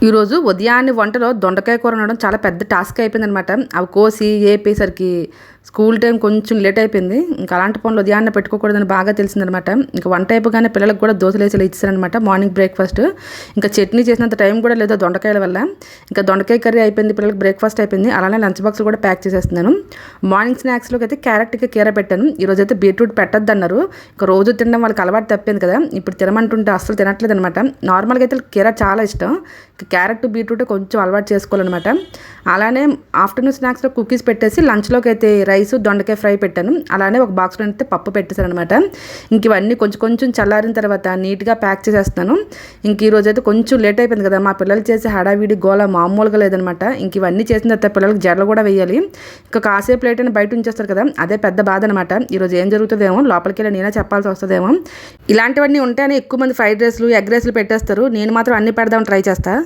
ఈరోజు ఉదయాన్నే వంటలో దొండకాయ కూర వండడం చాలా పెద్ద టాస్క్ అయిపోయిందనమాట. అవి కోసి ఏపేసరికి స్కూల్ టైం కొంచెం లేట్ అయిపోయింది. ఇంకా అలాంటి పనులు ఉదయాన్నే పెట్టుకోకూడదని బాగా తెలిసిందనమాట. ఇంకా వంట అయిపోగానే పిల్లలకు కూడా దోశలేసి ఇచ్చారనమాట మార్నింగ్ బ్రేక్ఫాస్ట్. ఇంకా చట్నీ చేసినంత టైం కూడా లేదు దొండకాయల వల్ల. ఇంకా దొండకాయ కర్రీ అయిపోయింది, పిల్లలకి బ్రేక్ఫాస్ట్ అయిపోయింది. అలానే లంచ్ బాక్స్ కూడా ప్యాక్ చేసేస్తున్నాను. మార్నింగ్ స్నాక్స్లోకి అయితే క్యారెట్కి కీర పెట్టాను. ఈరోజు అయితే బీట్రూట్ పెట్టద్దు అన్నారు. ఇంకా రోజు తినడం వాళ్ళకి అలవాటు తప్పింది కదా, ఇప్పుడు తినమంటుంటే అస్సలు తినట్లేదు అనమాట. నార్మల్గా అయితే కీర చాలా ఇష్టం, క్యారెట్ బీట్రూట్ కొంచెం అలవాటు చేసుకోవాలన్నమాట. అలానే ఆఫ్టర్నూన్ స్నాక్స్లో కుకీస్ పెట్టేసి లంచ్లోకి అయితే రైస్ దొండకాయ ఫ్రై పెట్టాను. అలానే ఒక బాక్స్లో అయితే పప్పు పెట్టేశాను అనమాట. ఇంక ఇవన్నీ కొంచెం కొంచెం చల్లారిన తర్వాత నీట్గా ప్యాక్ చేసేస్తాను. ఇంక ఈరోజు అయితే కొంచెం లేట్ అయిపోయింది కదా, మా పిల్లలు చేసే హడావిడి గోల మామూలుగా లేదనమాట. ఇంక ఇవన్నీ చేసిన తర్వాత పిల్లలకి జడలు కూడా వేయాలి. ఇంకా కాసేపు లేట్ అని బయట ఉంచేస్తారు కదా, అదే పెద్ద బాధ అనమాట. ఈరోజు ఏం జరుగుతుందేమో, లోపలికి వెళ్ళి నేనే చెప్పాల్సి వస్తుందేమో. ఇలాంటివన్నీ ఉంటేనే ఎక్కువ మంది ఫ్రైడ్ రైస్లు ఎగ్ రైస్లు పెట్టేస్తారు. నేను మాత్రం అన్ని పెడదామని ట్రై చేస్తాను.